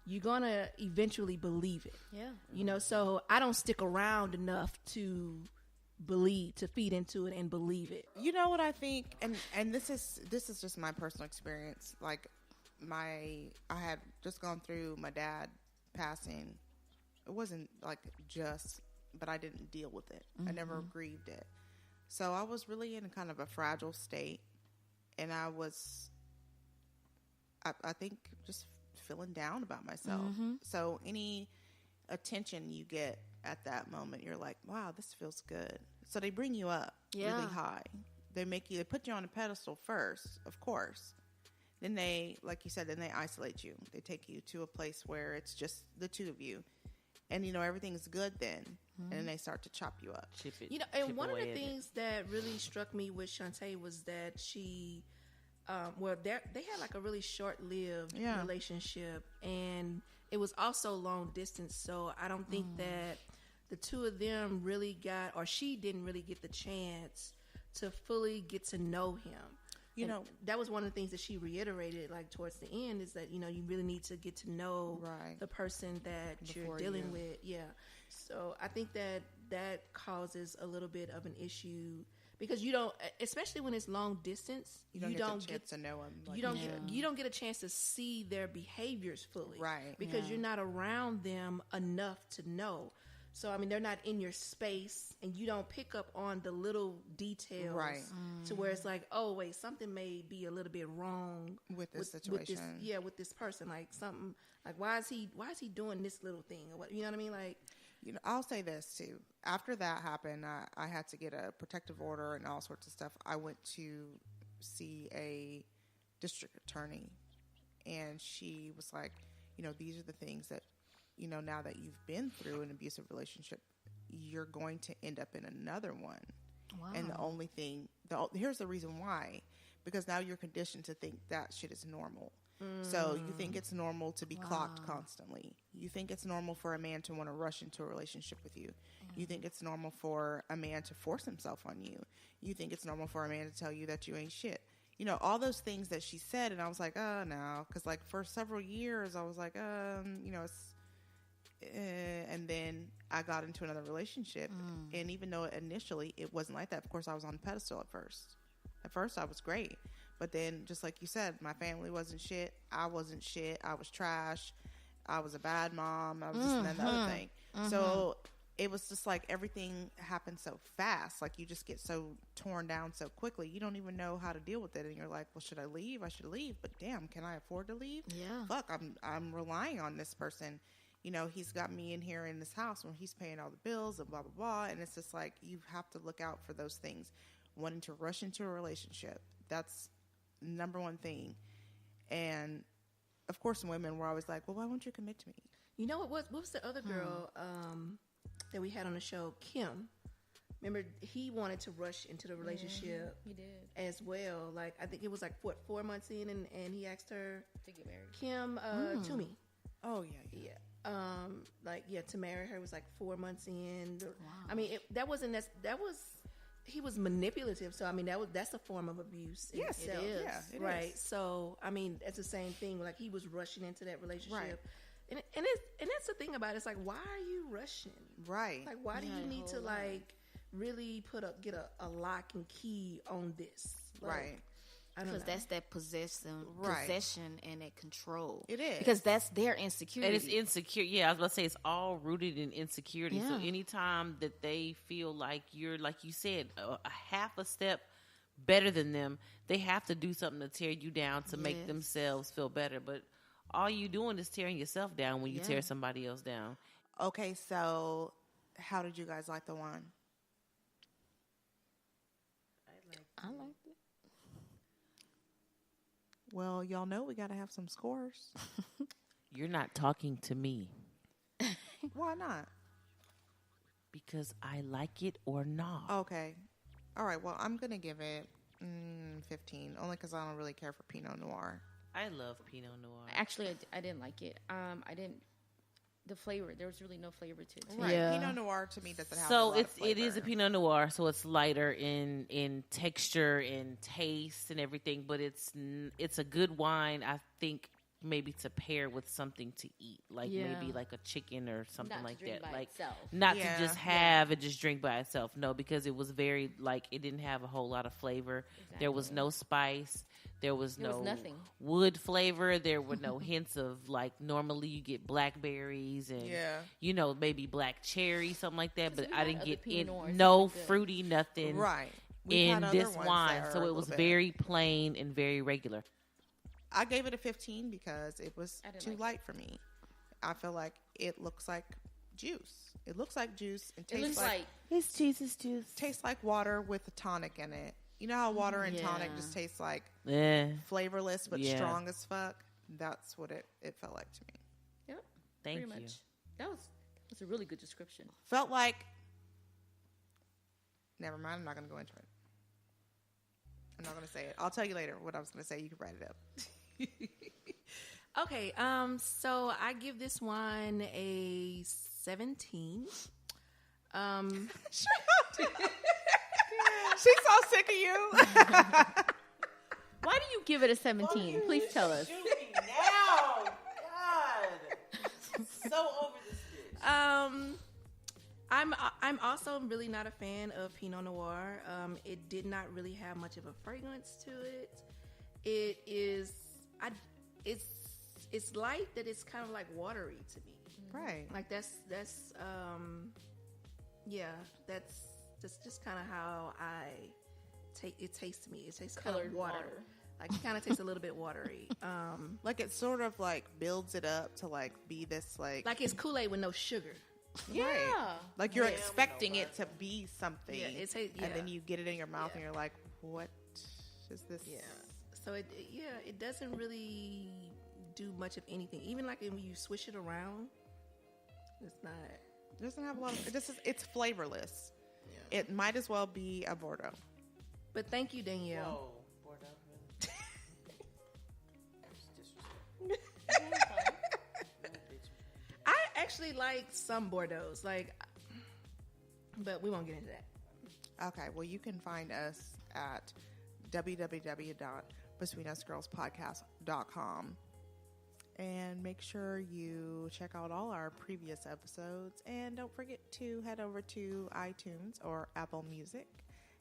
you're gonna eventually believe it. Yeah. You know, so I don't stick around enough to feed into it and believe it. You know what I think, and this is just my personal experience. Like I had just gone through my dad passing. It wasn't like just but I didn't deal with it. I never grieved it. So I was really in kind of a fragile state, and I think, just feeling down about myself. So any attention you get at that moment, you're like, wow, this feels good. So they bring you up really high. They put you on a pedestal first, of course. Then they, like you said, then they isolate you. They take you to a place where it's just the two of you. And, everything's good then. And then they start to chop you up. And one of the things that really struck me with Shantae was that she, they had like a really short-lived relationship. And it was also long distance. So I don't think that the two of them really she didn't really get the chance to fully get to know him. That was one of the things that she reiterated, like towards the end, is that you really need to get to know the person that you're dealing with. Yeah, so I think that causes a little bit of an issue because you don't, especially when it's long distance, you don't get to know them. You don't get a chance to see their behaviors fully, right? Because you're not around them enough to know. So, I mean, they're not in your space, and you don't pick up on the little details to where it's like, oh, wait, something may be a little bit wrong with this situation. With this person. Like, something, like, why is he doing this little thing? Or what, you know what I mean? Like, I'll say this, too. After that happened, I had to get a protective order and all sorts of stuff. I went to see a district attorney, and she was like, these are the things that, now that you've been through an abusive relationship, you're going to end up in another one. Wow. And the only thing, here's the reason why, because now you're conditioned to think that shit is normal. So you think it's normal to be clocked constantly. You think it's normal for a man to want to rush into a relationship with you. You think it's normal for a man to force himself on you. You think it's normal for a man to tell you that you ain't shit. All those things that she said, and I was like, oh, no. Because, like, for several years, I was like, it's... and then I got into another relationship, and even though initially it wasn't like that, of course I was on a pedestal at first. At first I was great, but then just like you said, my family wasn't shit. I wasn't shit. I was trash. I was a bad mom. I was this and that and the other thing. So it was just like everything happened so fast. Like you just get so torn down so quickly. You don't even know how to deal with it, and you're like, well, should I leave? I should leave, but damn, can I afford to leave? Yeah. Fuck, I'm relying on this person. He's got me in here in this house when he's paying all the bills and blah, blah, blah. And it's just like, you have to look out for those things. Wanting to rush into a relationship, that's number one thing. And, of course, women were always like, well, why won't you commit to me? You know what was the other girl that we had on the show, Kim? Remember, he wanted to rush into the relationship. He did. As well. Like, I think it was like, 4 months in, and he asked her to get married. Kim Toomey. Oh, yeah. To marry her was like 4 months in. Wow. I mean, he was manipulative. So I mean, that's a form of abuse. Yes, it is. Yeah, it right. is. So I mean, it's the same thing. Like he was rushing into that relationship. Right. And that's the thing about it. It's like, why are you rushing? Right. Like, why do you need to like really get a lock and key on this? Like, right. Because that's that possession and that control. It is. Because that's their insecurity. And it's insecure. Yeah, I was about to say, it's all rooted in insecurity. Yeah. So anytime that they feel like you're, like you said, a half a step better than them, they have to do something to tear you down to make themselves feel better. But all you doing is tearing yourself down when you tear somebody else down. Okay, so how did you guys like the wine? I liked it. Well, y'all know we got to have some scores. You're not talking to me. Why not? Because I like it or not. Okay. All right. Well, I'm going to give it 15, only because I don't really care for Pinot Noir. I love Pinot Noir. Actually, I didn't like it. The flavor, there was really no flavor to it. Right. Yeah. Pinot Noir to me doesn't have So a lot of flavor. it is a Pinot Noir, so it's lighter in texture and taste and everything, but it's a good wine. I think maybe to pair with something to eat, like maybe like a chicken or something Not like to drink that. by Like itself. not Yeah. to just have and just drink by itself. No, because it was very like it didn't have a whole lot of flavor. There was no spice. There was no nothing. wood flavor. There were no hints of like normally you get blackberries and you know maybe black cherry, something like that. But we I had didn't other get Pinot Noirs no that were good. fruity nothing Right. We've in had other this ones wine. that are So a it was little bit- very plain and very regular. I gave it a 15 because it was I didn't too like light for me. I feel like it looks like juice. It looks like juice. It It tastes looks like like It's Jesus juice. tastes like water with a tonic in it. You know how water and tonic Yeah. just tastes like Yeah. flavorless but Yeah. strong as fuck? That's what it felt like to me. yep, Thank pretty you. much. That was a really good description. Felt like. Never mind. I'm not going to go into it. I'm not going to say it. I'll tell you later what I was going to say. You can write it up. Okay, so I give this wine a 17. She's so sick of you. Why do you give it a 17? Please tell us. Now, God, so over this bitch. I'm also really not a fan of Pinot Noir. It did not really have much of a fragrance to it. It is, it's light that it's kind of like watery to me. Right. Like that's just kind of how I take it. Tastes to me. It tastes kind Colored of water. water. Like it kind of tastes a little bit watery. Like it sort of like builds it up to like be this like Like it's Kool-Aid with no sugar. Yeah. like you're expecting it to be something, Yeah, and then you get it in your mouth and you're like, what is this? Yeah. So it doesn't really do much of anything. Even like when you swish it around, it's not. It doesn't have a lot of. It's flavorless. Yeah. It might as well be a Bordeaux. But thank you, Danielle. I actually like some Bordeaux's, but we won't get into that. Okay, well, you can find us at www.betweenusgirlspodcast.com and make sure you check out all our previous episodes, and don't forget to head over to iTunes or Apple Music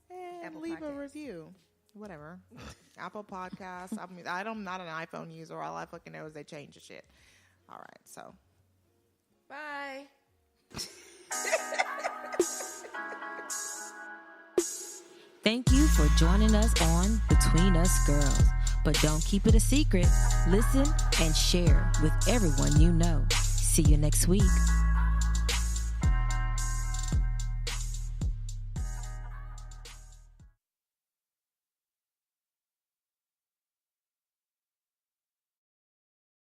and Apple leave a Podcasts. review. Whatever. Apple Podcasts. I'm not an iPhone user. All I fucking know is they change the shit. All right, so. Bye. Thank you for joining us on Between Us Girls. But don't keep it a secret. Listen and share with everyone you know. See you next week.